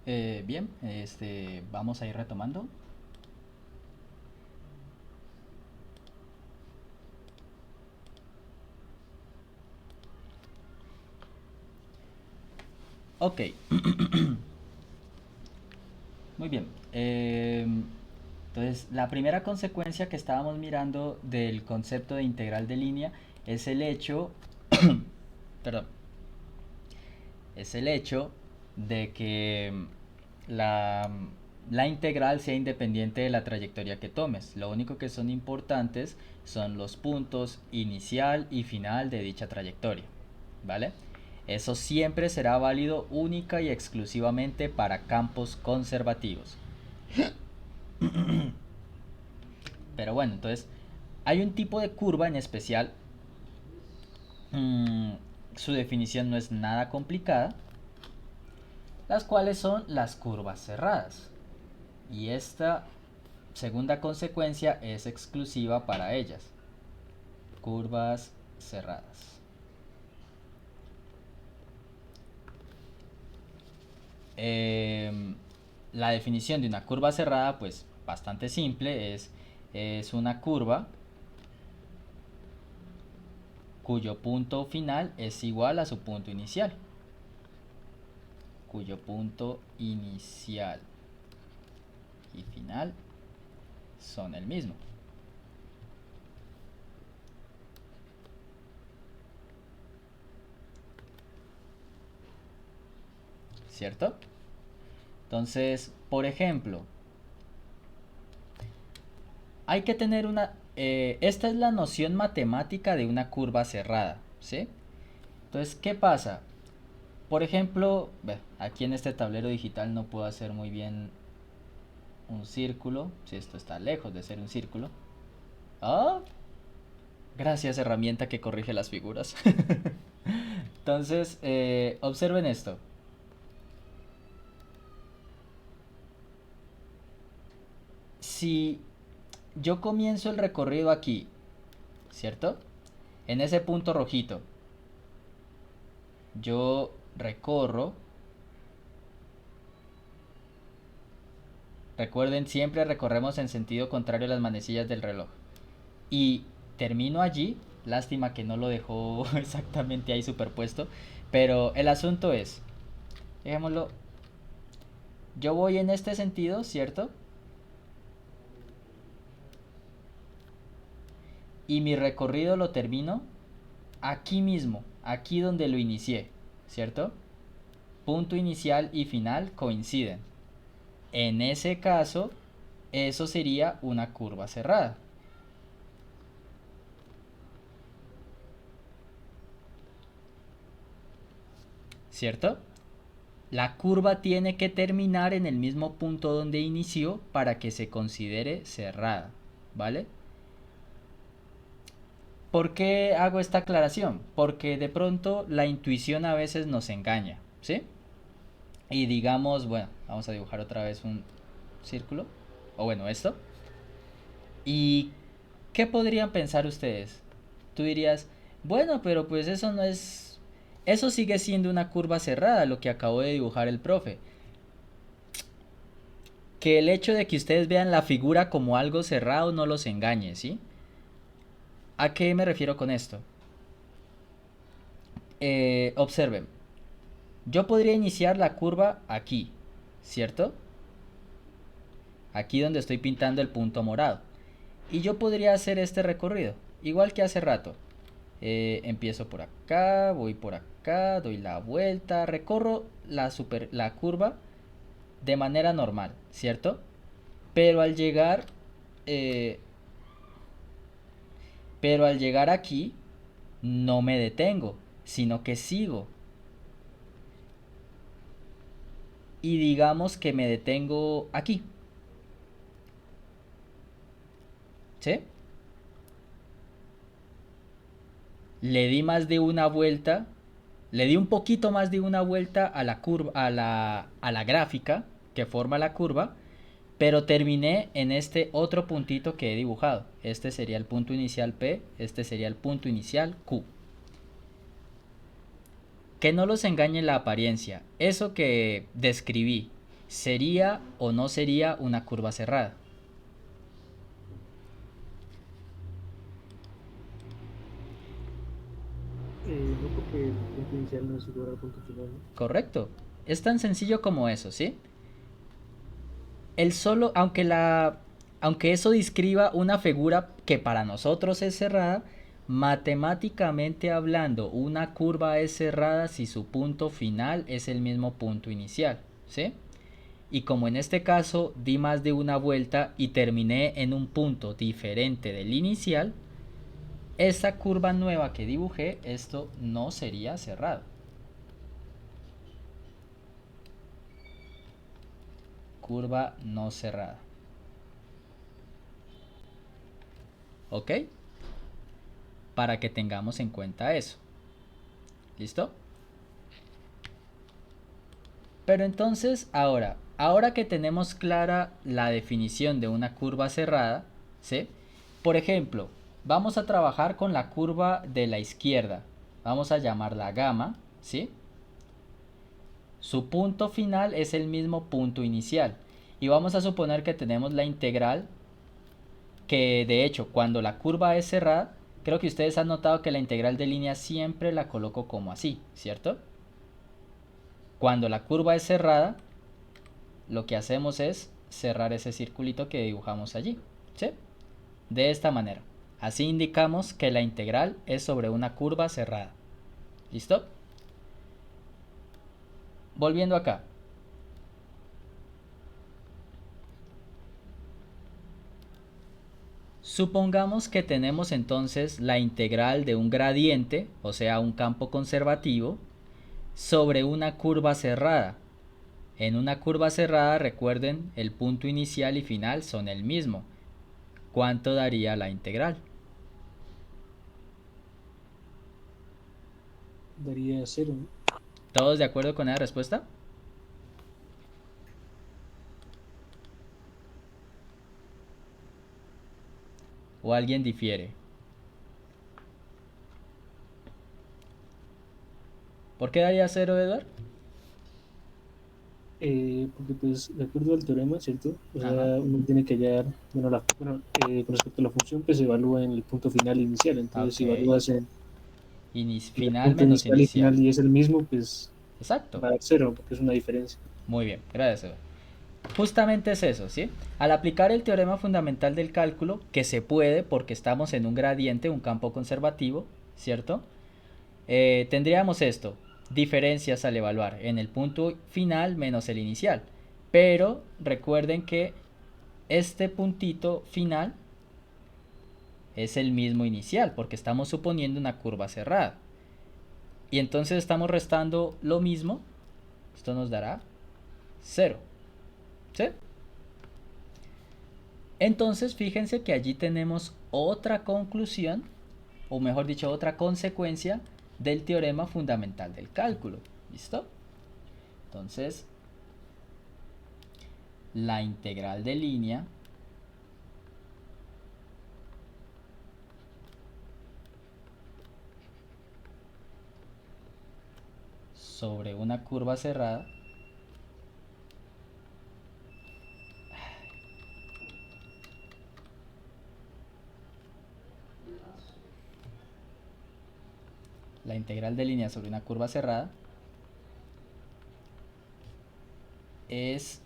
Bien, vamos a ir retomando. Ok, muy bien. Entonces, la primera consecuencia que estábamos mirando del concepto de integral de línea es el hecho, perdón, es el hecho de que la, la integral sea independiente de la trayectoria que tomes. Lo único que son importantes son los puntos inicial y final de dicha trayectoria, ¿vale? Eso siempre será válido única y exclusivamente para campos conservativos. Pero bueno, entonces hay un tipo de curva en especial. mmm, Su definición no es nada complicada, las cuales son las curvas cerradas. Y esta segunda consecuencia es exclusiva para ellas. Curvas cerradas. Eh, la definición de una curva cerrada, pues bastante simple, es una curva cuyo punto final es igual a su punto inicial. Cuyo punto inicial y final son el mismo. ¿Cierto? Entonces, por ejemplo, hay que tener una... esta es la noción matemática de una curva cerrada, ¿sí? Entonces, ¿qué pasa? Por ejemplo, aquí en este tablero digital no puedo hacer muy bien un círculo, si esto está lejos de ser un círculo. Ah, gracias herramienta que corrige las figuras. Entonces, observen esto. Si yo comienzo el recorrido aquí, ¿cierto? En ese punto rojito, yo recorro. Recuerden, siempre recorremos en sentido contrario a las manecillas del reloj. Y termino allí. Lástima que no lo dejó exactamente ahí superpuesto. Pero el asunto es, dejémoslo, yo voy en este sentido, ¿cierto? Y mi recorrido lo termino aquí mismo, aquí donde lo inicié, ¿cierto? Punto inicial y final coinciden. En ese caso, eso sería una curva cerrada, ¿cierto? La curva tiene que terminar en el mismo punto donde inició para que se considere cerrada, ¿vale? ¿Por qué hago esta aclaración? Porque de pronto la intuición a veces nos engaña, ¿sí? Y digamos, bueno, vamos a dibujar otra vez un círculo, o bueno, esto. ¿Y qué podrían pensar ustedes? Tú dirías, bueno, pero pues eso no es... Eso sigue siendo una curva cerrada, lo que acabó de dibujar el profe. Que el hecho de que ustedes vean la figura como algo cerrado no los engañe, ¿sí? ¿A qué me refiero con esto? Observen, yo podría iniciar la curva aquí, ¿cierto? Aquí donde estoy pintando el punto morado. Y yo podría hacer este recorrido, igual que hace rato. Empiezo por acá, voy por acá, doy la vuelta, recorro la curva de manera normal, ¿cierto? Pero al llegar, eh, pero al llegar aquí, no me detengo, sino que sigo. Y digamos que me detengo aquí, ¿sí? Le di más de una vuelta, le di un poquito más de una vuelta a la curva, a la gráfica que forma la curva, pero terminé en este otro puntito que he dibujado. Este sería el punto inicial P, este sería el punto inicial Q. Que no los engañe la apariencia. Eso que describí ¿sería o no sería una curva cerrada? No, porque el punto inicial no es igual al punto final, ¿no? Correcto. Es tan sencillo como eso, ¿sí? El solo, aunque eso describa una figura que para nosotros es cerrada, matemáticamente hablando, una curva es cerrada si su punto final es el mismo punto inicial, ¿sí? Y como en este caso di más de una vuelta y terminé en un punto diferente del inicial, esa curva nueva que dibujé, esto no sería cerrado. Curva no cerrada. ¿Ok? Para que tengamos en cuenta eso. ¿Listo? Pero entonces ahora que tenemos clara la definición de una curva cerrada, ¿sí? Por ejemplo, vamos a trabajar con la curva de la izquierda. Vamos a llamarla gamma, ¿sí? Su punto final es el mismo punto inicial. Y vamos a suponer que tenemos la integral, que de hecho cuando la curva es cerrada, creo que ustedes han notado que la integral de línea siempre la coloco como así, ¿cierto? Cuando la curva es cerrada, lo que hacemos es cerrar ese circulito que dibujamos allí, ¿sí? De esta manera. Así indicamos que la integral es sobre una curva cerrada. ¿Listo? Volviendo acá. Supongamos que tenemos entonces la integral de un gradiente, o sea, un campo conservativo, sobre una curva cerrada. En una curva cerrada, recuerden, el punto inicial y final son el mismo. ¿Cuánto daría la integral? Daría cero, ¿no? ¿Todos de acuerdo con esa respuesta? ¿O alguien difiere? ¿Por qué daría cero, Edward? Porque pues de acuerdo al teorema, ¿cierto? O sea, Ajá. uno tiene que hallar, bueno, con respecto a la función, pues se evalúa en el punto final e inicial. Entonces, Ok. si evalúas en el Final punto menos inicial y inicial. final y es el mismo, pues Exacto. va a dar cero, porque es una diferencia. Muy bien, gracias, Edward. Justamente es eso, ¿sí? Al aplicar el teorema fundamental del cálculo, que se puede porque estamos en un gradiente, un campo conservativo, ¿cierto? Tendríamos esto, diferencias al evaluar en el punto final menos el inicial. Pero recuerden que este puntito final es el mismo inicial porque estamos suponiendo una curva cerrada. Y entonces estamos restando lo mismo. Esto nos dará cero, ¿sí? Entonces fíjense que allí tenemos otra conclusión, o mejor dicho, otra consecuencia del teorema fundamental del cálculo. ¿Listo? Entonces, la integral de línea sobre una curva cerrada la integral de línea sobre una curva cerrada es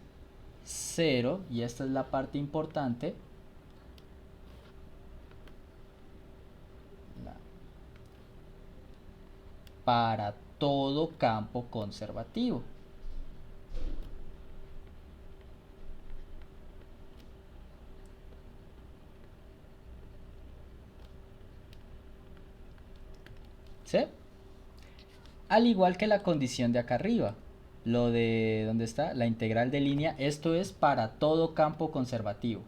cero, y esta es la parte importante, para todo campo conservativo. ¿Sí? Al igual que la condición de acá arriba. Lo de, ¿dónde está? La integral de línea. Esto es para todo campo conservativo.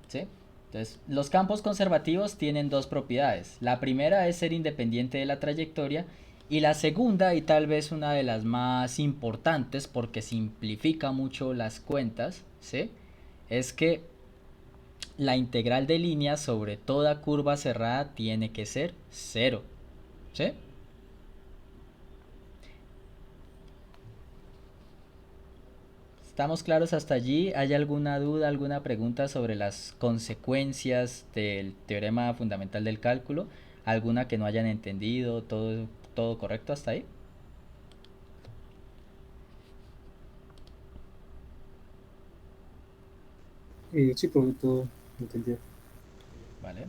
¿Sí? Entonces, los campos conservativos tienen dos propiedades. La primera es ser independiente de la trayectoria, y la segunda, y tal vez una de las más importantes porque simplifica mucho las cuentas, ¿sí? Es que la integral de línea sobre toda curva cerrada tiene que ser cero. ¿Sí? ¿Estamos claros hasta allí? ¿Hay alguna duda, alguna pregunta sobre las consecuencias del teorema fundamental del cálculo? ¿Alguna que no hayan entendido? ¿Todo correcto hasta ahí? Sí, por todo entendido. Vale.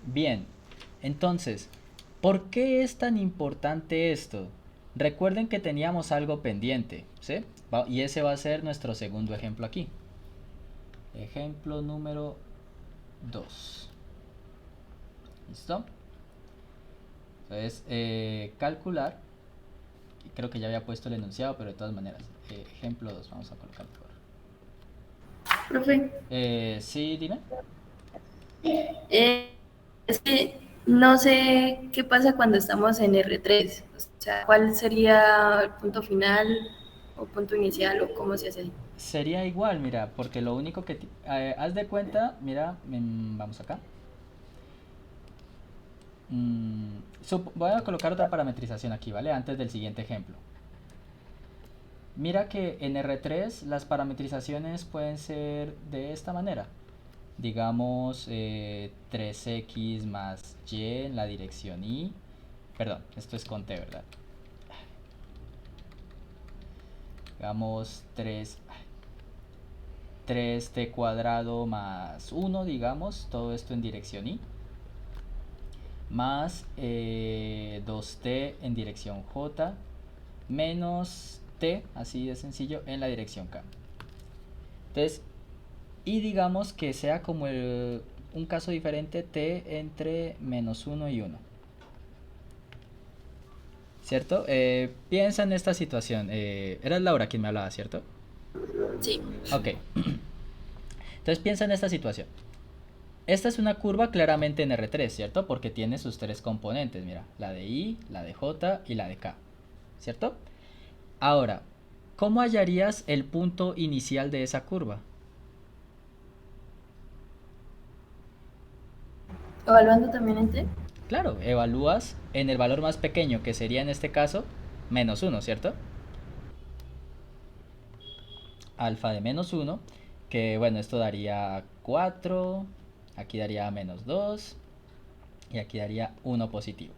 Bien, entonces, ¿por qué es tan importante esto? Recuerden que teníamos algo pendiente, ¿sí? Y ese va a ser nuestro segundo ejemplo aquí. Ejemplo número 2. ¿Listo? Entonces, calcular, creo que ya había puesto el enunciado, pero de todas maneras, ejemplo 2 vamos a colocar mejor. Profe, Sí, dime. es que no sé qué pasa cuando estamos en R3. O sea, ¿cuál sería el punto final o punto inicial o cómo se hace ahí? Sería igual, mira, porque lo único que... haz de cuenta, mira, vamos acá. Voy a colocar otra parametrización aquí, ¿vale? Antes del siguiente ejemplo. Mira que en R3 las parametrizaciones pueden ser de esta manera. Digamos 3x más y en la dirección y. Perdón, esto es con t, ¿verdad? Digamos 3t cuadrado más 1, digamos, todo esto en dirección y. Más 2t en dirección j menos t, así de sencillo, en la dirección k. Entonces, y digamos que sea como un caso diferente t entre menos 1 y 1. ¿Cierto? Piensa en esta situación. Era Laura quien me hablaba, ¿cierto? Sí. Ok. Entonces piensa en esta situación. Esta es una curva claramente en R3, ¿cierto? Porque tiene sus tres componentes, mira, la de I, la de J y la de K, ¿cierto? Ahora, ¿cómo hallarías el punto inicial de esa curva? ¿Evaluando también en T? Claro, evalúas en el valor más pequeño, que sería en este caso menos 1, ¿cierto? Alfa de menos 1, que bueno, esto daría 4, aquí daría menos 2 y aquí daría 1 positivo.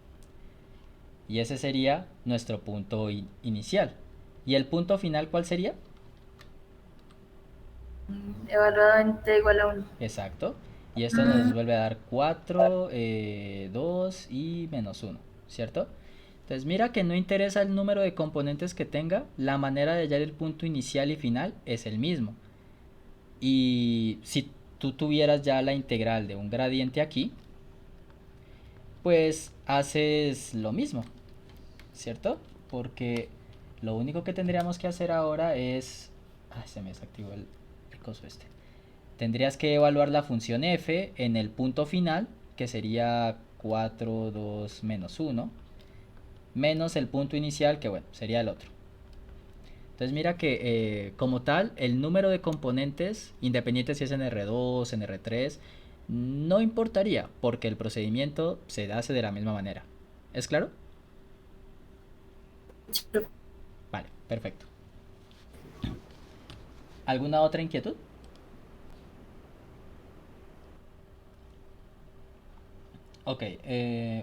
Y ese sería nuestro punto inicial. ¿Y el punto final cuál sería? Evaluado en T igual a 1. Exacto. Y esto nos vuelve a dar 4, 2 y menos 1, ¿cierto? Entonces mira que no interesa el número de componentes que tenga, la manera de hallar el punto inicial y final es el mismo. Y si tú tuvieras ya la integral de un gradiente aquí, pues haces lo mismo, ¿cierto? Porque lo único que tendríamos que hacer ahora es... Ay, se me desactivó el coso este. Tendrías que evaluar la función f en el punto final, que sería 4 2 menos 1, menos el punto inicial, que bueno, sería el otro. Entonces mira que como tal, el número de componentes, independiente si es en R2, en R3, no importaría, porque el procedimiento se hace de la misma manera. ¿Es claro? Vale, perfecto. ¿Alguna otra inquietud? Ok,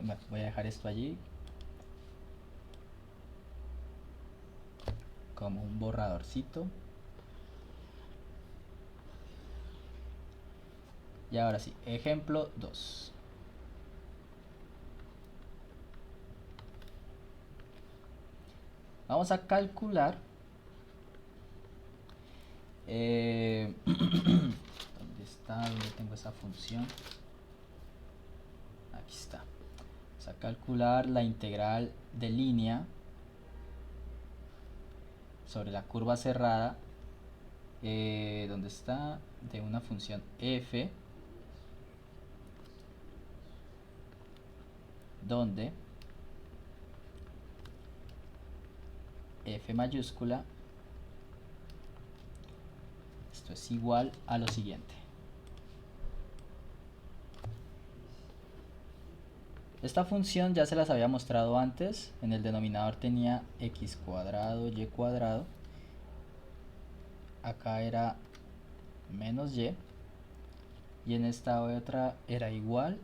bueno, voy a dejar esto allí como un borradorcito. Y ahora sí, ejemplo 2. Vamos a calcular ¿dónde está? ¿Dónde tengo esa función? Aquí está. Vamos a calcular la integral de línea sobre la curva cerrada. ¿Dónde está? De una función f, donde f mayúscula, esto es igual a lo siguiente. Esta función ya se las había mostrado antes. En el denominador tenía x cuadrado, y cuadrado. Acá era menos y. Y en esta otra era igual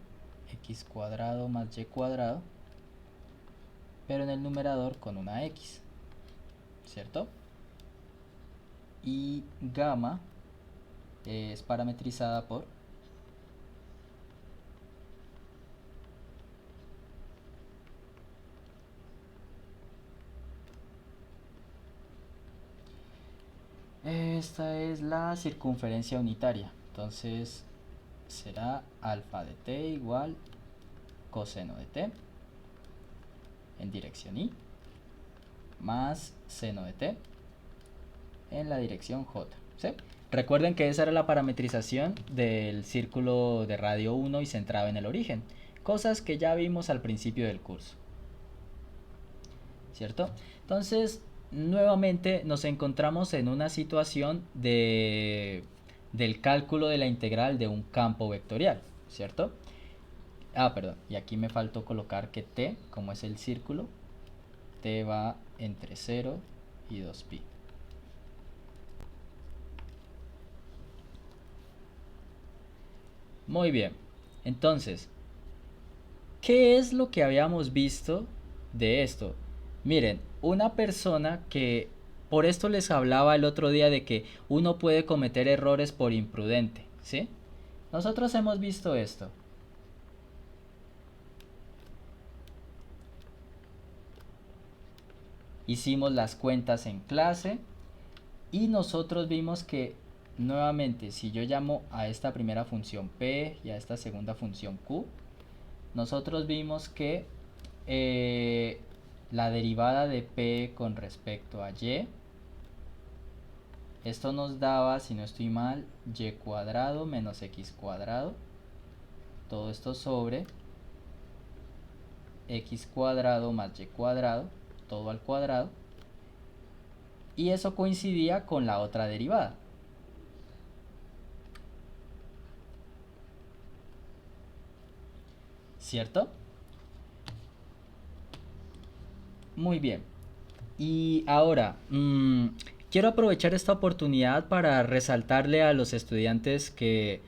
x cuadrado más y cuadrado, pero en el numerador con una x, ¿cierto? Y gamma es parametrizada por esta es la circunferencia unitaria, entonces será alfa de t igual coseno de t en dirección y más seno de t en la dirección j, ¿sí? Recuerden que esa era la parametrización del círculo de radio 1 y centrado en el origen, cosas que ya vimos al principio del curso, ¿cierto? Entonces, nuevamente nos encontramos en una situación del cálculo de la integral de un campo vectorial, ¿cierto? Perdón, y aquí me faltó colocar que t, como es el círculo, t va entre 0 y 2pi. Muy bien, entonces, ¿qué es lo que habíamos visto de esto? Miren, una persona que, por esto les hablaba el otro día de que uno puede cometer errores por imprudente, ¿sí? Nosotros hemos visto esto. Hicimos las cuentas en clase y nosotros vimos que nuevamente si yo llamo a esta primera función p y a esta segunda función q, nosotros vimos que la derivada de p con respecto a y, esto nos daba, si no estoy mal, y cuadrado menos x cuadrado, todo esto sobre x cuadrado más y cuadrado, todo al cuadrado, y eso coincidía con la otra derivada. ¿Cierto? Muy bien. Y ahora, quiero aprovechar esta oportunidad para resaltarle a los estudiantes que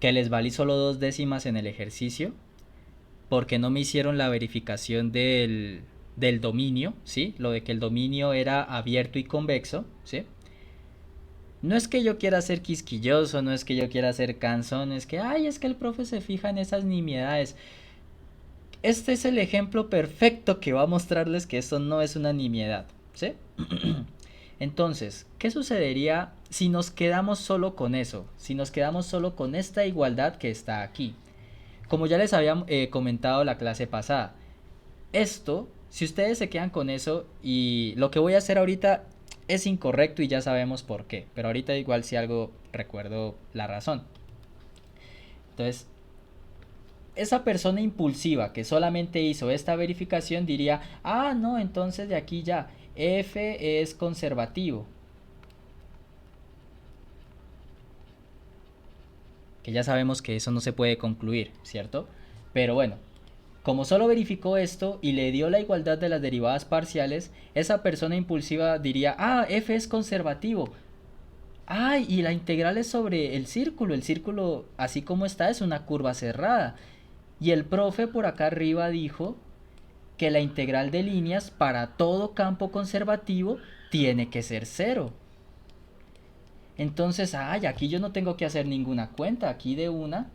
les valí solo 2 décimas en el ejercicio, porque no me hicieron la verificación del dominio, ¿sí? Lo de que el dominio era abierto y convexo, ¿sí? No es que yo quiera ser quisquilloso, no es que yo quiera ser cansón, es que, es que el profe se fija en esas nimiedades. Este es el ejemplo perfecto que va a mostrarles que esto no es una nimiedad, ¿sí? Entonces, ¿qué sucedería si nos quedamos solo con eso? Si nos quedamos solo con esta igualdad que está aquí. Como ya les había comentado la clase pasada, esto, si ustedes se quedan con eso, y lo que voy a hacer ahorita es incorrecto y ya sabemos por qué, pero ahorita igual si algo recuerdo la razón. Entonces, esa persona impulsiva que solamente hizo esta verificación diría, no, entonces de aquí ya, f es conservativo. Que ya sabemos que eso no se puede concluir, ¿cierto? Pero bueno, como solo verificó esto y le dio la igualdad de las derivadas parciales, esa persona impulsiva diría, f es conservativo. Y la integral es sobre el círculo así como está es una curva cerrada. Y el profe por acá arriba dijo que la integral de líneas para todo campo conservativo tiene que ser 0. Entonces, aquí yo no tengo que hacer ninguna cuenta, aquí de una.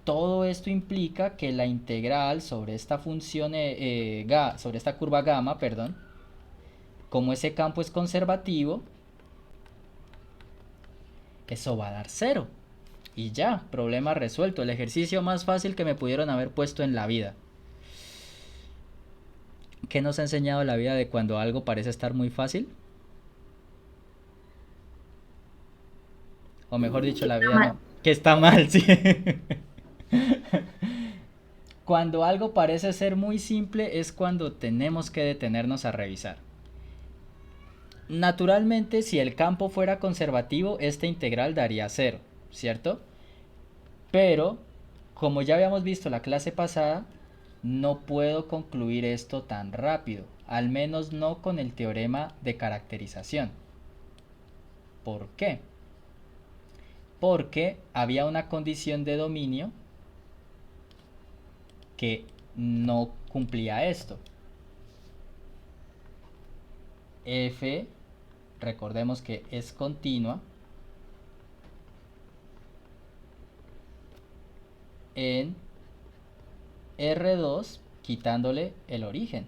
Todo esto implica que la integral sobre esta función, sobre esta curva gamma, perdón, como ese campo es conservativo, eso va a dar 0. Y ya, problema resuelto. El ejercicio más fácil que me pudieron haber puesto en la vida. ¿Qué nos ha enseñado la vida de cuando algo parece estar muy fácil? O mejor dicho, la vida no. Que está mal, sí. Cuando algo parece ser muy simple es cuando tenemos que detenernos a revisar. Naturalmente, si el campo fuera conservativo, esta integral daría 0, ¿cierto? Pero, como ya habíamos visto la clase pasada, no puedo concluir esto tan rápido, al menos no con el teorema de caracterización. ¿Por qué? Porque había una condición de dominio que no cumplía esto. F, recordemos que es continua en R2 quitándole el origen.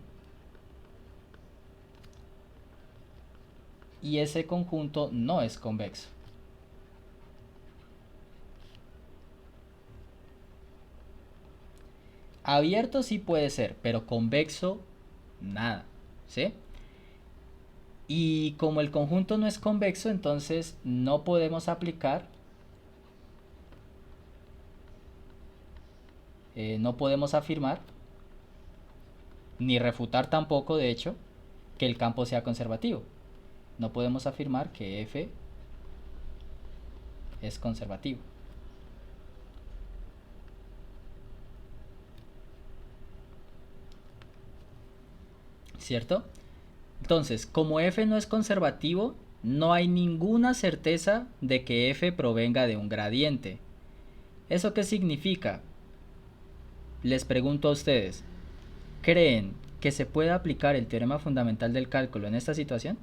Y ese conjunto no es convexo. Abierto sí puede ser, pero convexo nada, ¿sí? Y como el conjunto no es convexo, entonces no podemos aplicar, no podemos afirmar, ni refutar tampoco, de hecho, que el campo sea conservativo. No podemos afirmar que F es conservativo. ¿Cierto? Entonces, como F no es conservativo, no hay ninguna certeza de que F provenga de un gradiente. ¿Eso qué significa? Les pregunto a ustedes, ¿creen que se puede aplicar el teorema fundamental del cálculo en esta situación?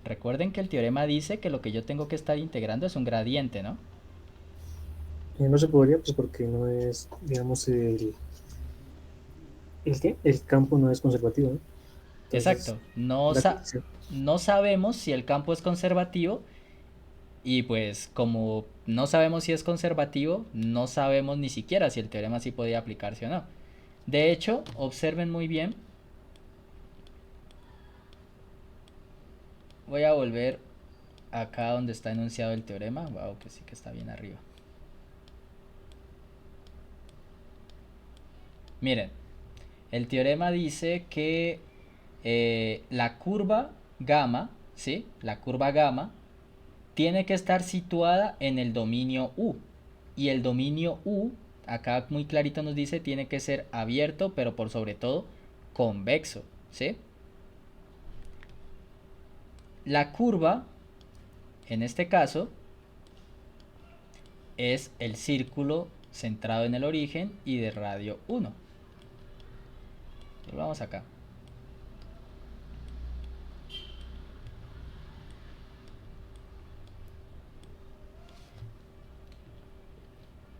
Recuerden que el teorema dice que lo que yo tengo que estar integrando es un gradiente, ¿no? No se podría, pues porque no es, digamos, ¿el qué? El campo no es conservativo, ¿no? Entonces, Exacto. No, la condición. no sabemos si el campo es conservativo y pues como no sabemos si es conservativo, no sabemos ni siquiera si el teorema sí podía aplicarse o no. De hecho, observen muy bien. Voy a volver acá donde está enunciado el teorema. Wow, que sí que está bien arriba. Miren, el teorema dice que la curva gamma, ¿sí? La curva gamma tiene que estar situada en el dominio U. Y el dominio U, acá muy clarito nos dice, tiene que ser abierto, pero por sobre todo convexo, ¿sí? La curva, en este caso, es el círculo centrado en el origen y de radio 1. Vamos acá.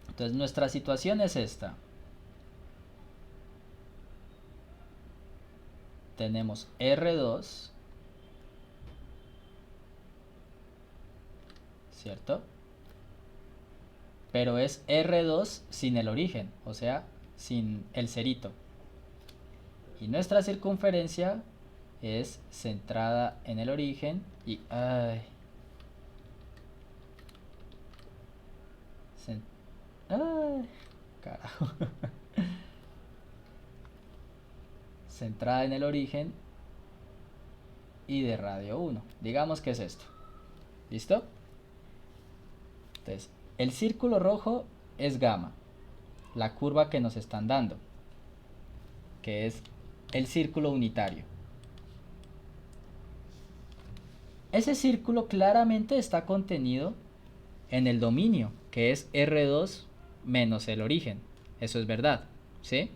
Entonces nuestra situación es esta. Tenemos R2, ¿cierto? Pero es R2 sin el origen, o sea, sin el cerito. Y nuestra circunferencia es centrada en el origen y... ¡Ay! ¡Ay! Carajo. Centrada en el origen y de radio 1. Digamos que es esto. ¿Listo? Entonces, el círculo rojo es gamma, la curva que nos están dando, que es el círculo unitario. Ese círculo claramente está contenido en el dominio, que es R2 menos el origen. Eso es verdad, ¿sí?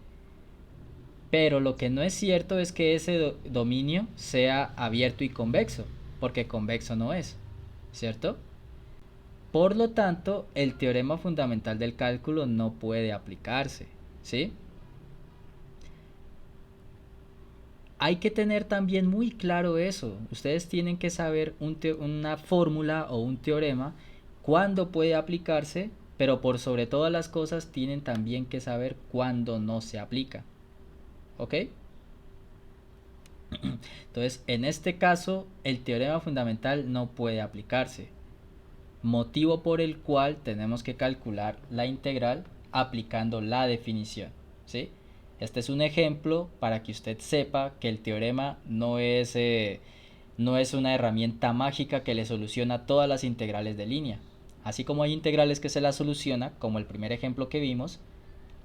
Pero lo que no es cierto es que ese dominio sea abierto y convexo, porque convexo no es, ¿cierto? Por lo tanto, el teorema fundamental del cálculo no puede aplicarse, ¿sí? Hay que tener también muy claro eso. Ustedes tienen que saber una fórmula o un teorema, cuándo puede aplicarse, pero por sobre todas las cosas tienen también que saber cuándo no se aplica. ¿Ok? Entonces, en este caso, el teorema fundamental no puede aplicarse. Motivo por el cual tenemos que calcular la integral aplicando la definición, ¿sí? Este es un ejemplo para que usted sepa que el teorema no es una herramienta mágica que le soluciona todas las integrales de línea. Así como hay integrales que se las soluciona, como el primer ejemplo que vimos,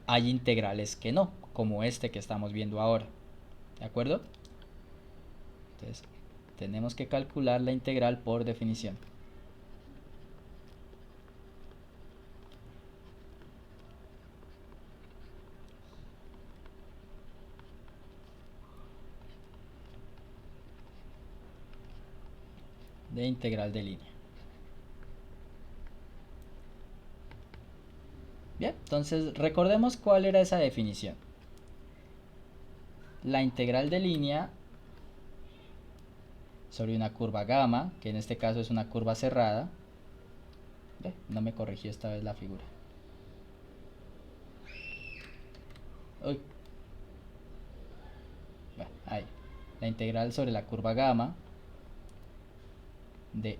hay integrales que no, como este que estamos viendo ahora. ¿De acuerdo? Entonces, tenemos que calcular la integral por definición. De integral de línea. Bien, entonces recordemos cuál era esa definición. La integral de línea sobre una curva gamma, que en este caso es una curva cerrada. No me corrigió esta vez la figura. Uy. Bueno, ahí. La integral sobre la curva gamma de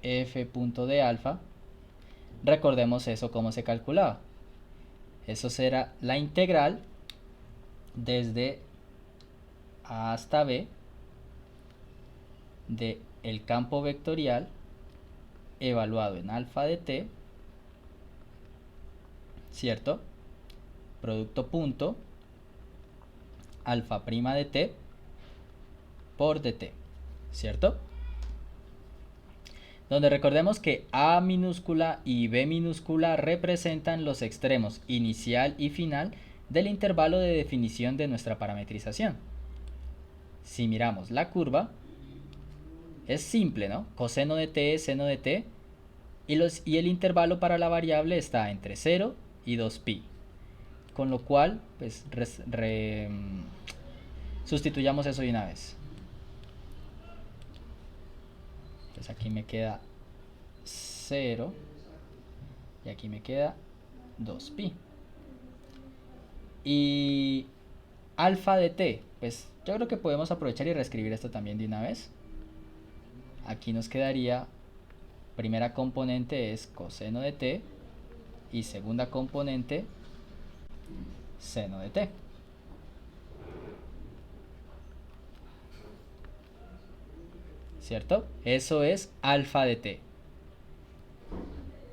f punto de alfa. Recordemos eso cómo se calculaba. Eso será la integral desde A hasta B de el campo vectorial evaluado en alfa de t, ¿cierto? Producto punto alfa prima de t por dt, ¿cierto? Donde recordemos que A minúscula y B minúscula representan los extremos inicial y final del intervalo de definición de nuestra parametrización. Si miramos la curva, es simple, ¿no? Coseno de t, seno de t, y el intervalo para la variable está entre 0 y 2pi. Con lo cual, pues, sustituyamos eso de una vez. Entonces aquí me queda 0 y aquí me queda 2pi. Y alfa de t, pues yo creo que podemos aprovechar y reescribir esto también de una vez. Aquí nos quedaría, primera componente es coseno de t y segunda componente seno de t. ¿Cierto? Eso es alfa de t.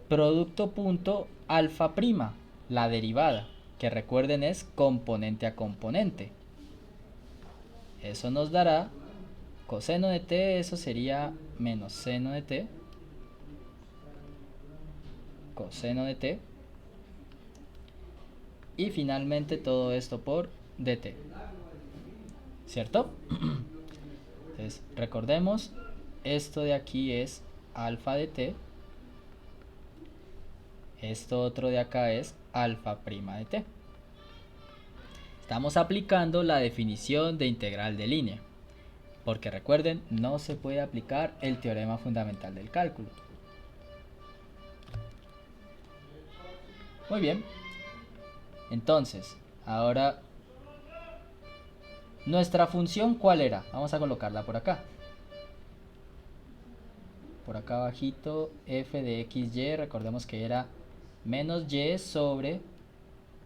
Producto punto alfa prima, la derivada, que recuerden es componente a componente. Eso nos dará coseno de t, eso sería menos seno de t, coseno de t, y finalmente todo esto por dt, ¿cierto? Entonces recordemos, esto de aquí es alfa de t, esto otro de acá es alfa prima de t. Estamos aplicando la definición de integral de línea, porque recuerden, no se puede aplicar el teorema fundamental del cálculo. Muy bien. Entonces, ahora, ¿nuestra función cuál era? Vamos a colocarla por acá. Por acá abajito, f de xy, recordemos que era menos y sobre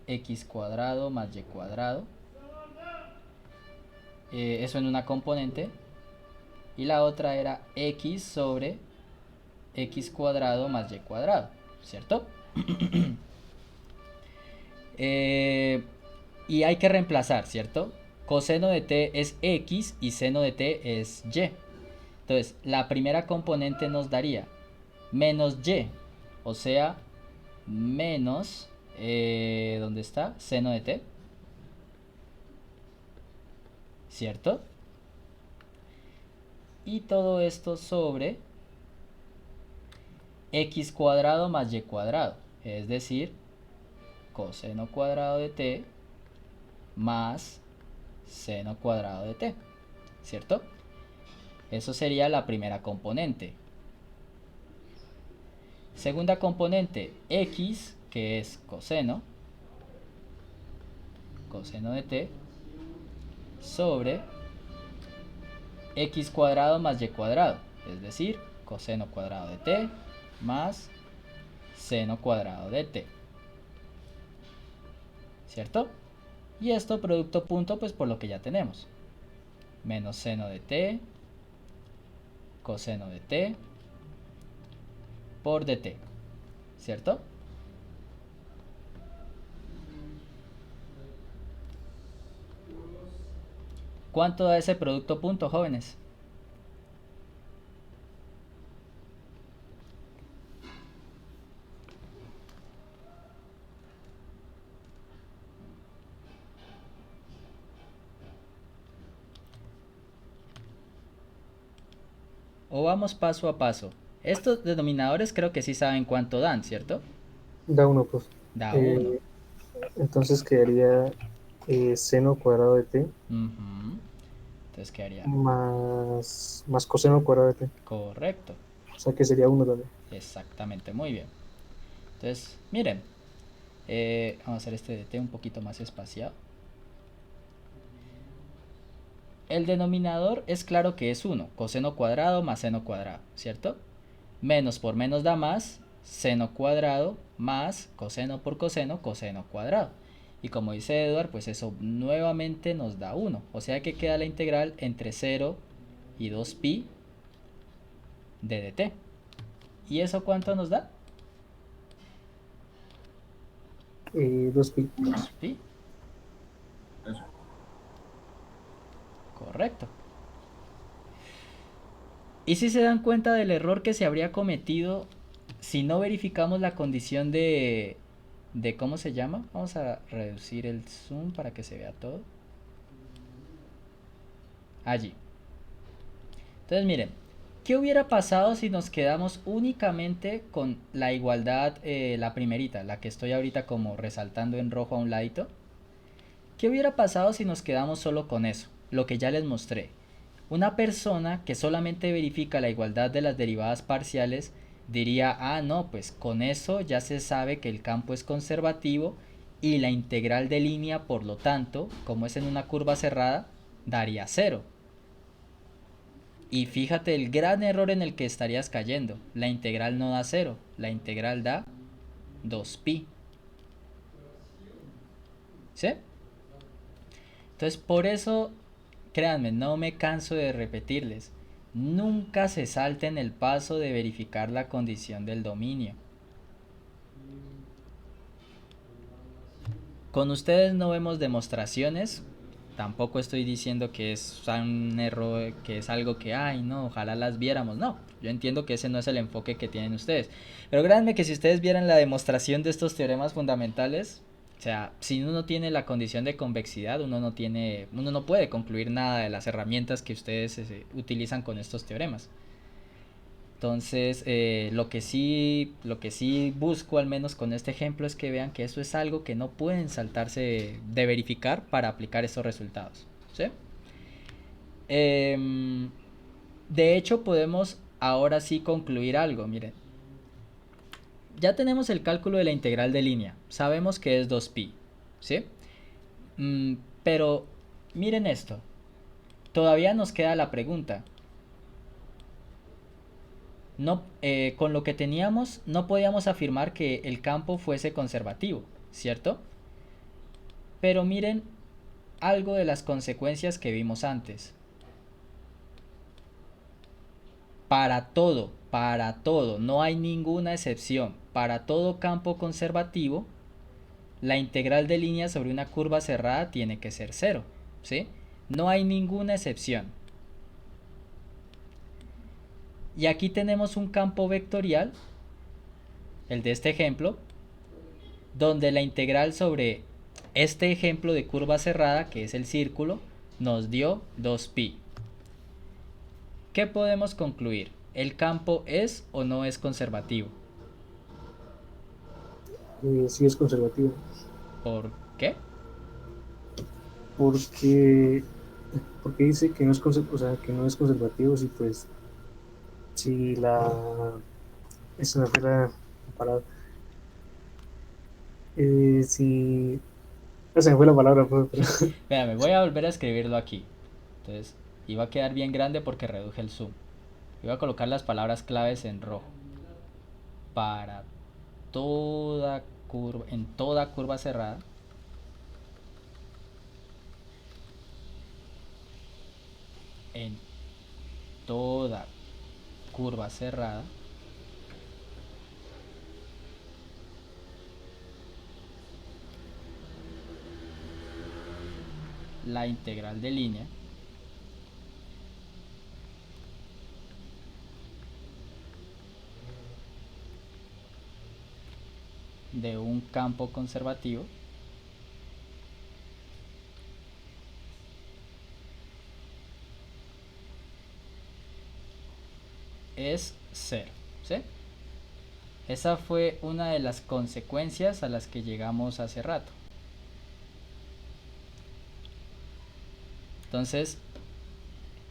x cuadrado más y cuadrado. Eso en una componente. Y la otra era x sobre x cuadrado más y cuadrado, ¿cierto? Y hay que reemplazar, ¿cierto? Coseno de t es x y seno de t es y. Entonces, la primera componente nos daría menos y, o sea, menos, ¿dónde está? Seno de t, ¿cierto? Y todo esto sobre x cuadrado más y cuadrado, es decir, coseno cuadrado de t más seno cuadrado de t, ¿cierto? Eso sería la primera componente. Segunda componente, x, que es coseno de t, sobre x cuadrado más y cuadrado, es decir, coseno cuadrado de t más seno cuadrado de t, ¿cierto? Y esto producto punto, pues por lo que ya tenemos. Menos seno de t, coseno de t, por dt. ¿Cierto? ¿Cuánto da ese producto punto, jóvenes? O vamos paso a paso. Estos denominadores creo que sí saben cuánto dan, ¿cierto? Da 1, pues. Da 1. Eh, entonces quedaría seno cuadrado de t Entonces quedaría más coseno cuadrado de t. correcto. O sea que sería 1 también. Exactamente, muy bien. Entonces, miren. Vamos a hacer este dt un poquito más espaciado. El denominador es claro que es 1. Coseno cuadrado más seno cuadrado, ¿cierto? Menos por menos da más. Seno cuadrado más coseno por coseno, coseno cuadrado. Y como dice Edward, pues eso nuevamente nos da 1. O sea que queda la integral entre 0 y 2pi de dt. ¿Y eso cuánto nos da? 2pi. 2pi. Correcto. ¿Y si se dan cuenta del error que se habría cometido si no verificamos la condición de cómo se llama? Vamos a reducir el zoom para que se vea todo. Allí. Entonces miren, ¿qué hubiera pasado si nos quedamos únicamente con la igualdad, la primerita, la que estoy ahorita como resaltando en rojo a un ladito? ¿Qué hubiera pasado si nos quedamos solo con eso? Lo que ya les mostré. Una persona que solamente verifica la igualdad de las derivadas parciales diría, ah, no, pues con eso ya se sabe que el campo es conservativo y la integral de línea, por lo tanto, como es en una curva cerrada, daría 0. Y fíjate el gran error en el que estarías cayendo. La integral no da 0, la integral da 2pi. ¿Sí? Entonces por eso, créanme, no me canso de repetirles. Nunca se salten el paso de verificar la condición del dominio. Con ustedes no vemos demostraciones. Tampoco estoy diciendo que es un error, que es algo que, ay, no, ojalá las viéramos. No, yo entiendo que ese no es el enfoque que tienen ustedes. Pero créanme que si ustedes vieran la demostración de estos teoremas fundamentales, o sea, si uno no tiene la condición de convexidad, uno no puede concluir nada de las herramientas que ustedes utilizan con estos teoremas. Entonces, lo que sí busco al menos con este ejemplo es que vean que eso es algo que no pueden saltarse de verificar para aplicar estos resultados, ¿sí? De hecho, podemos ahora sí concluir algo, miren. Ya tenemos el cálculo de la integral de línea, sabemos que es 2pi, ¿sí? Pero miren esto, todavía nos queda la pregunta. No, con lo que teníamos no podíamos afirmar que el campo fuese conservativo, ¿cierto? Pero miren algo de las consecuencias que vimos antes. Para todo, no hay ninguna excepción. Para todo campo conservativo, la integral de línea sobre una curva cerrada tiene que ser 0, ¿sí? No hay ninguna excepción. Y aquí tenemos un campo vectorial, el de este ejemplo, donde la integral sobre este ejemplo de curva cerrada, que es el círculo, nos dio 2pi. ¿Qué podemos concluir? ¿El campo es o no es conservativo? Sí es conservativo. ¿Por qué? Porque dice que no es que no es conservativo, si pues si esa fue la palabra. Si se me fue la palabra, pues, pero Vea, me voy a volver a escribirlo aquí. Entonces, iba a quedar bien grande porque reduje el zoom. Iba a colocar las palabras claves en rojo. Para toda curva, en toda curva cerrada, en toda curva cerrada la integral de línea de un campo conservativo es 0, ¿sí? Esa fue una de las consecuencias a las que llegamos hace rato. Entonces,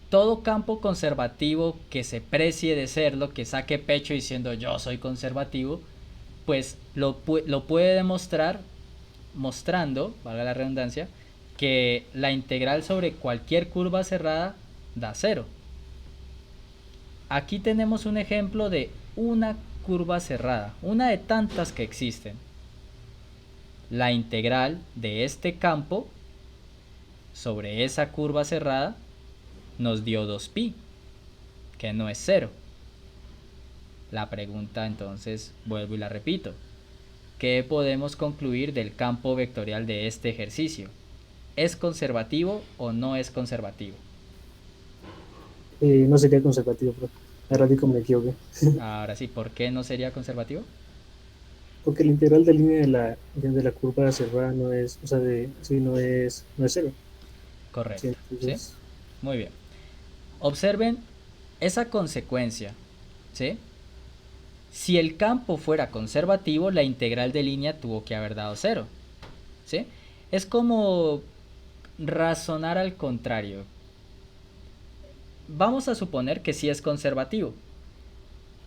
todo campo conservativo que se precie de serlo, que saque pecho diciendo yo soy conservativo, pues lo puede demostrar mostrando, valga la redundancia, que la integral sobre cualquier curva cerrada da 0. Aquí tenemos un ejemplo de una curva cerrada, una de tantas que existen. La integral de este campo sobre esa curva cerrada nos dio 2pi, que no es 0. La pregunta entonces, vuelvo y la repito, ¿qué podemos concluir del campo vectorial de este ejercicio? ¿Es conservativo o no es conservativo? No sería conservativo, pero errático me equivoqué. Ahora sí, ¿por qué no sería conservativo? Porque la integral de línea de la curva cerrada no es, o sea, no es cero. Sí, Correcto, ¿sí? entonces, Muy bien. Observen esa consecuencia, ¿sí? Si el campo fuera conservativo, la integral de línea tuvo que haber dado 0, ¿sí? Es como razonar al contrario. Vamos a suponer que sí es conservativo.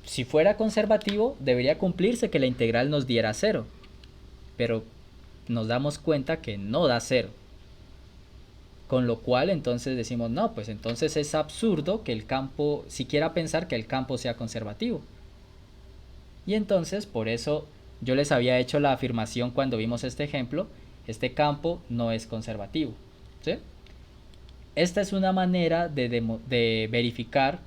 Si fuera conservativo, debería cumplirse que la integral nos diera 0, pero nos damos cuenta que no da 0. Con lo cual entonces decimos, no, pues entonces es absurdo que el campo, siquiera pensar que el campo sea conservativo. Y entonces por eso yo les había hecho la afirmación cuando vimos este ejemplo, este campo no es conservativo, ¿sí? Esta es una manera de verificar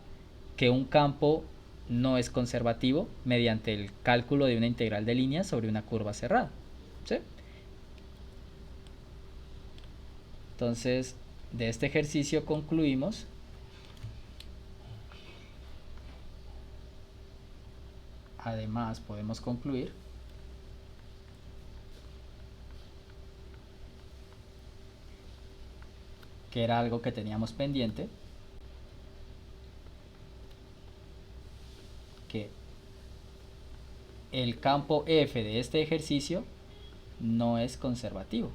que un campo no es conservativo mediante el cálculo de una integral de línea sobre una curva cerrada, ¿sí? Entonces, de este ejercicio concluimos además podemos concluir que era algo que teníamos pendiente, que el campo F de este ejercicio no es conservativo.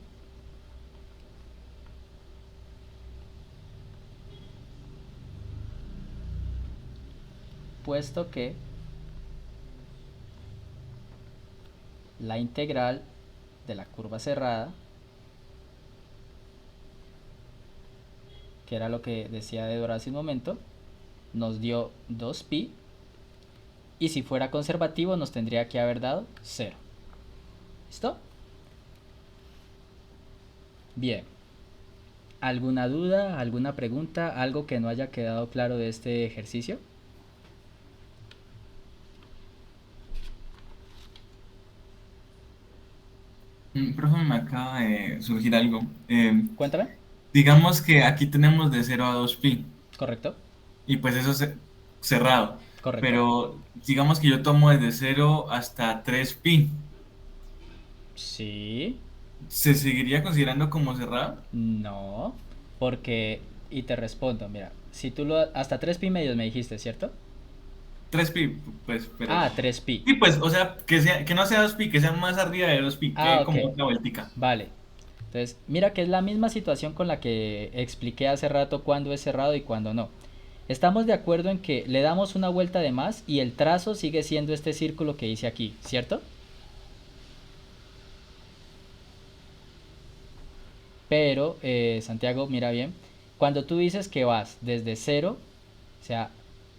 Puesto que la integral de la curva cerrada, que era lo que decía Débora hace un momento, nos dio 2pi, y si fuera conservativo nos tendría que haber dado 0. ¿Listo? Bien. ¿Alguna duda, alguna pregunta, algo que no haya quedado claro de este ejercicio? Profe, me acaba de surgir algo. Cuéntame. Digamos que aquí tenemos de 0 a 2pi ¿Correcto? y pues eso es cerrado, ¿Correcto? pero digamos que yo tomo desde 0 hasta 3pi. Sí. ¿Se seguiría considerando como cerrado? No. Porque, y te respondo, mira, si tú hasta 3pi medios me dijiste, ¿cierto? 3pi, pues, pero... Ah, 3pi. Sí, pues, o sea, que no sea 2pi, que sea más arriba de 2pi, Ah, que ok. como otra vueltica. Vale. Entonces, mira que es la misma situación con la que expliqué hace rato cuándo es cerrado y cuándo no. Estamos de acuerdo en que le damos una vuelta de más y el trazo sigue siendo este círculo que hice aquí, ¿cierto? Pero, Santiago, mira bien, cuando tú dices que vas desde cero, o sea,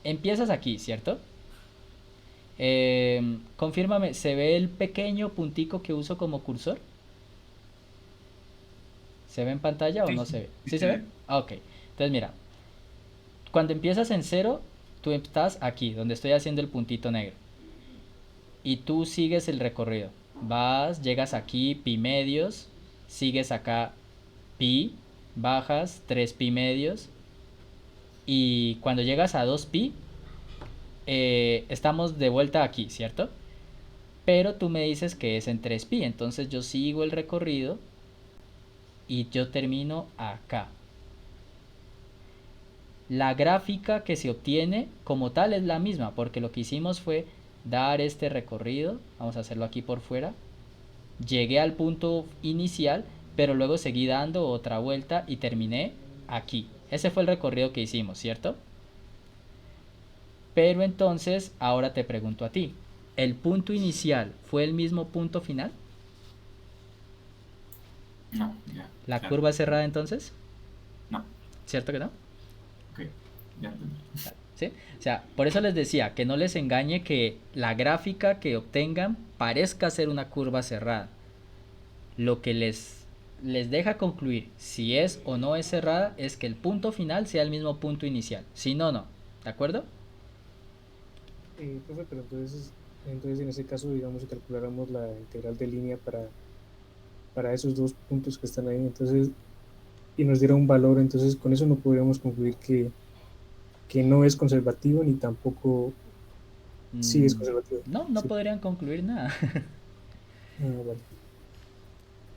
empiezas aquí, ¿cierto? Confírmame, ¿se ve el pequeño puntico que uso como cursor? ¿Se ve en pantalla o Sí, no sí, se ve? sí ¿Sí se se ve? ve. Ah, ok. Entonces mira, cuando empiezas en cero, tú estás aquí, donde estoy haciendo el puntito negro. Y tú sigues el recorrido. Vas, llegas aquí, pi medios, sigues acá, pi, bajas, 3 pi medios. Y cuando llegas a 2 pi, estamos de vuelta aquí, ¿cierto? Pero tú me dices que es en 3 pi, entonces yo sigo el recorrido y yo termino acá. La gráfica que se obtiene como tal es la misma, porque lo que hicimos fue dar este recorrido, vamos a hacerlo aquí por fuera, llegué al punto inicial, pero luego seguí dando otra vuelta y terminé aquí. Ese fue el recorrido que hicimos, ¿cierto? Pero entonces, ahora te pregunto a ti, ¿el punto inicial fue el mismo punto final? No, ya. ¿La claro. curva es cerrada entonces? No, ¿Cierto que no? ok, ya entendí. ¿Sí? O sea, por eso les decía que no les engañe que la gráfica que obtengan parezca ser una curva cerrada. Lo que les deja concluir si es o no es cerrada es que el punto final sea el mismo punto inicial. Si no, no. ¿De acuerdo? Profe, pero entonces en ese caso, digamos, si calculáramos la integral de línea para esos dos puntos que están ahí, entonces, y nos diera un valor, entonces con eso no podríamos concluir que no es conservativo ni tampoco sí es conservativo. No, no Sí. podrían concluir nada. Vale.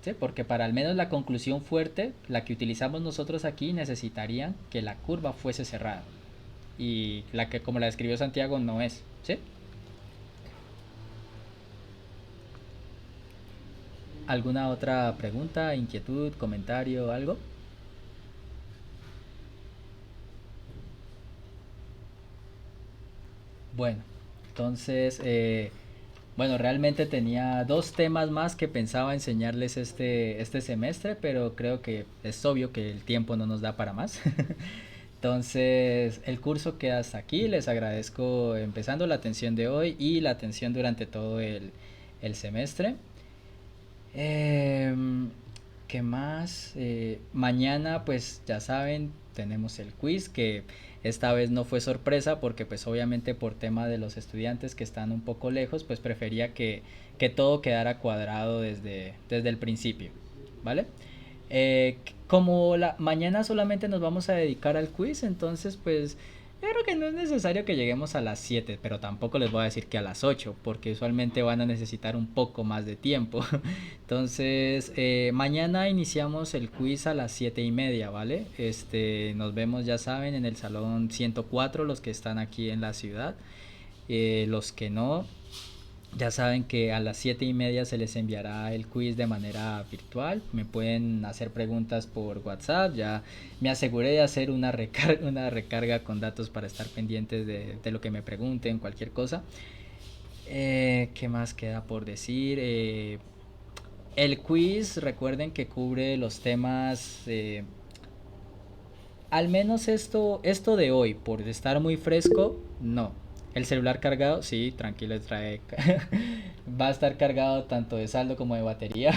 ¿Sí? Porque para al menos la conclusión fuerte, la que utilizamos nosotros aquí, necesitarían que la curva fuese cerrada. Y la que como la describió Santiago no es. ¿Sí? ¿Alguna otra pregunta, inquietud, comentario, algo? Bueno, entonces, bueno, realmente tenía dos temas más que pensaba enseñarles este semestre, pero creo que es obvio que el tiempo no nos da para más. Entonces, el curso queda hasta aquí. Les agradezco empezando la atención de hoy y la atención durante todo el semestre. ¿Qué más? Mañana, pues ya saben, tenemos el quiz que esta vez no fue sorpresa porque pues obviamente por tema de los estudiantes que están un poco lejos, pues prefería que todo quedara cuadrado desde el principio, ¿vale? Como mañana solamente nos vamos a dedicar al quiz, entonces pues yo creo que no es necesario que lleguemos a las 7, pero tampoco les voy a decir que a las 8, porque usualmente van a necesitar un poco más de tiempo. Entonces, mañana iniciamos el quiz a las 7:30, ¿vale? Nos vemos, ya saben, en el salón 104, los que están aquí en la ciudad. Los que no, ya saben que a las 7:30 se les enviará el quiz de manera virtual. Me pueden hacer preguntas por WhatsApp. Ya me aseguré de hacer una recarga con datos para estar pendientes de lo que me pregunten, cualquier cosa. ¿Qué más queda por decir? El quiz, recuerden que cubre los temas... al menos esto de hoy, por estar muy fresco, no. El celular cargado, sí, tranquilo, trae. Va a estar cargado tanto de saldo como de batería.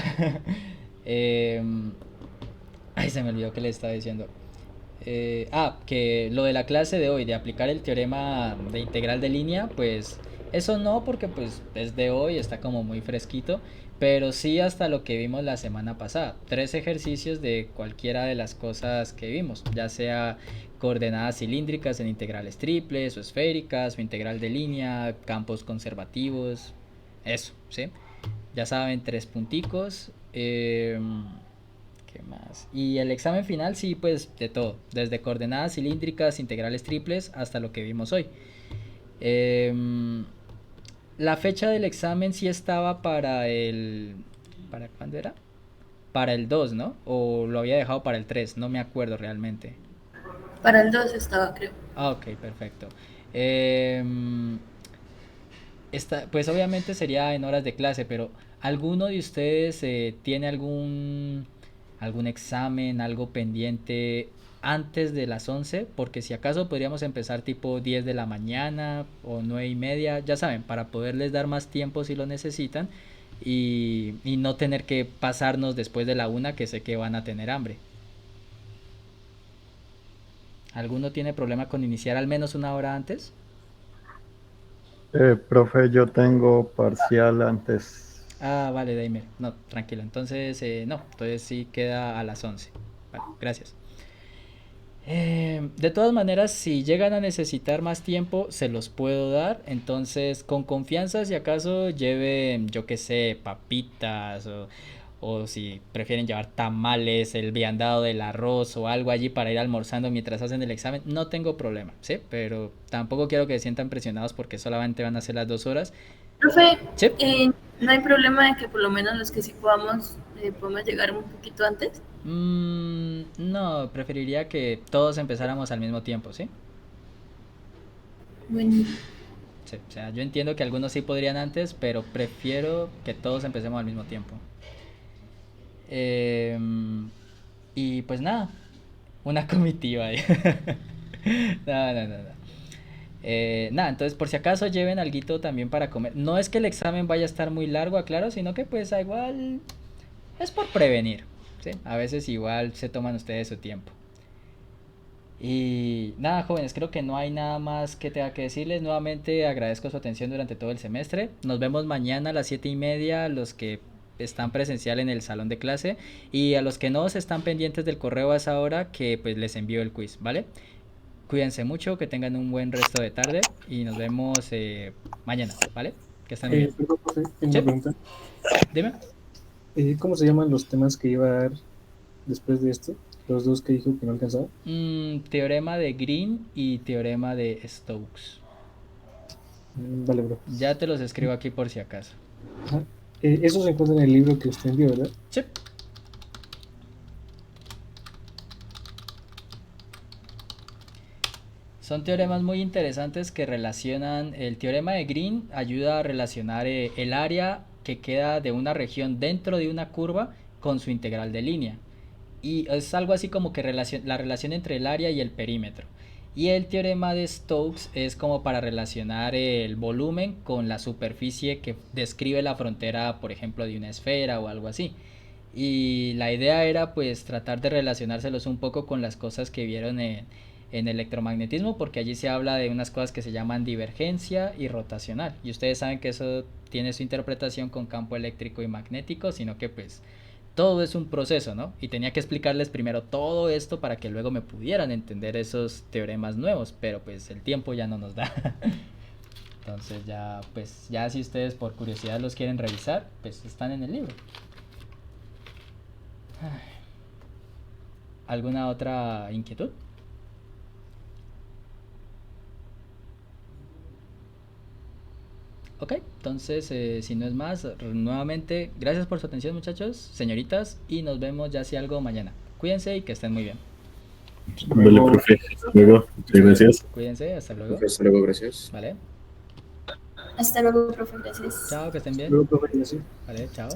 Ay, se me olvidó que le estaba diciendo. Que lo de la clase de hoy, de aplicar el teorema de integral de línea, pues eso no, porque pues es de hoy, está como muy fresquito, pero sí hasta lo que vimos la semana pasada, 3 ejercicios de cualquiera de las cosas que vimos, ya sea coordenadas cilíndricas en integrales triples o esféricas o integral de línea, campos conservativos, eso, ¿sí? Ya saben, 3 punticos. ¿Qué más? Y el examen final, sí, pues de todo, desde coordenadas cilíndricas, integrales triples, hasta lo que vimos hoy. La fecha del examen sí estaba para el... ¿Para cuándo era? Para el 2, ¿no? O lo había dejado para el 3, no me acuerdo realmente. Para el 2 estaba, creo. Ok, perfecto. Pues obviamente sería en horas de clase, pero ¿alguno de ustedes tiene algún examen, algo pendiente antes de las 11? Porque si acaso podríamos empezar tipo 10 de la mañana o 9:30, ya saben, para poderles dar más tiempo si lo necesitan y no tener que pasarnos después de la 1, que sé que van a tener hambre. ¿Alguno tiene problema con iniciar al menos una hora antes? Profe, yo tengo parcial antes. Ah, vale, Daimer. No, tranquilo. Entonces, no. Entonces sí queda a las 11. Vale, gracias. De todas maneras, si llegan a necesitar más tiempo, se los puedo dar. Entonces, con confianza, si acaso lleven, yo qué sé, papitas o si prefieren llevar tamales, el viandado del arroz o algo allí para ir almorzando mientras hacen el examen, no tengo problema, ¿sí? Pero tampoco quiero que se sientan presionados porque solamente van a ser las 2 horas. Profe, Sí. no hay problema de que por lo menos los que sí podamos llegar un poquito antes. No, preferiría que todos empezáramos al mismo tiempo, ¿sí? Bueno, Sí, o sea, yo entiendo que algunos sí podrían antes, pero prefiero que todos empecemos al mismo tiempo. Y pues nada, una comitiva ahí. No, no, no, no. Nada, entonces por si acaso lleven alguito también para comer. No es que el examen vaya a estar muy largo, aclaro, sino que pues igual es por prevenir, ¿sí? A veces igual se toman ustedes su tiempo. Y nada, jóvenes, creo que no hay nada más que tenga que decirles. Nuevamente agradezco su atención durante todo el semestre. Nos vemos mañana a las 7:30, los que están presencial en el salón de clase. Y a los que no se están pendientes del correo a esa hora, que pues les envío el quiz, ¿vale? Cuídense mucho, que tengan un buen resto de tarde y nos vemos mañana, ¿vale? Que estén muy bien. Perdón, profe, tengo Sí. una pregunta. Dime. ¿Cómo se llaman los temas que iba a dar después de esto? Los dos que dijo que no alcanzaba. Teorema de Green y teorema de Stokes. Vale, bro. Ya te los escribo aquí por si acaso. Ajá. Eso se encuentra en el libro que usted envió, ¿verdad? Sí. Son teoremas muy interesantes que relacionan. El teorema de Green ayuda a relacionar el área que queda de una región dentro de una curva con su integral de línea. Y es algo así como que la relación entre el área y el perímetro. Y el teorema de Stokes es como para relacionar el volumen con la superficie que describe la frontera, por ejemplo, de una esfera o algo así. Y la idea era pues tratar de relacionárselos un poco con las cosas que vieron en electromagnetismo, porque allí se habla de unas cosas que se llaman divergencia y rotacional. Y ustedes saben que eso tiene su interpretación con campo eléctrico y magnético, sino que pues todo es un proceso, ¿no? Y tenía que explicarles primero todo esto para que luego me pudieran entender esos teoremas nuevos, pero pues el tiempo ya no nos da. Entonces ya, pues ya si ustedes por curiosidad los quieren revisar, pues están en el libro. ¿Alguna otra inquietud? Ok, entonces si no es más, nuevamente gracias por su atención muchachos, señoritas, y nos vemos ya si algo mañana. Cuídense y que estén muy bien. Vale, profe. Hasta luego. Muchas gracias. Cuídense, hasta luego. Hasta luego, gracias. Vale, hasta luego, profe, gracias. chao, que estén bien. Luego, profe, gracias. Vale, chao.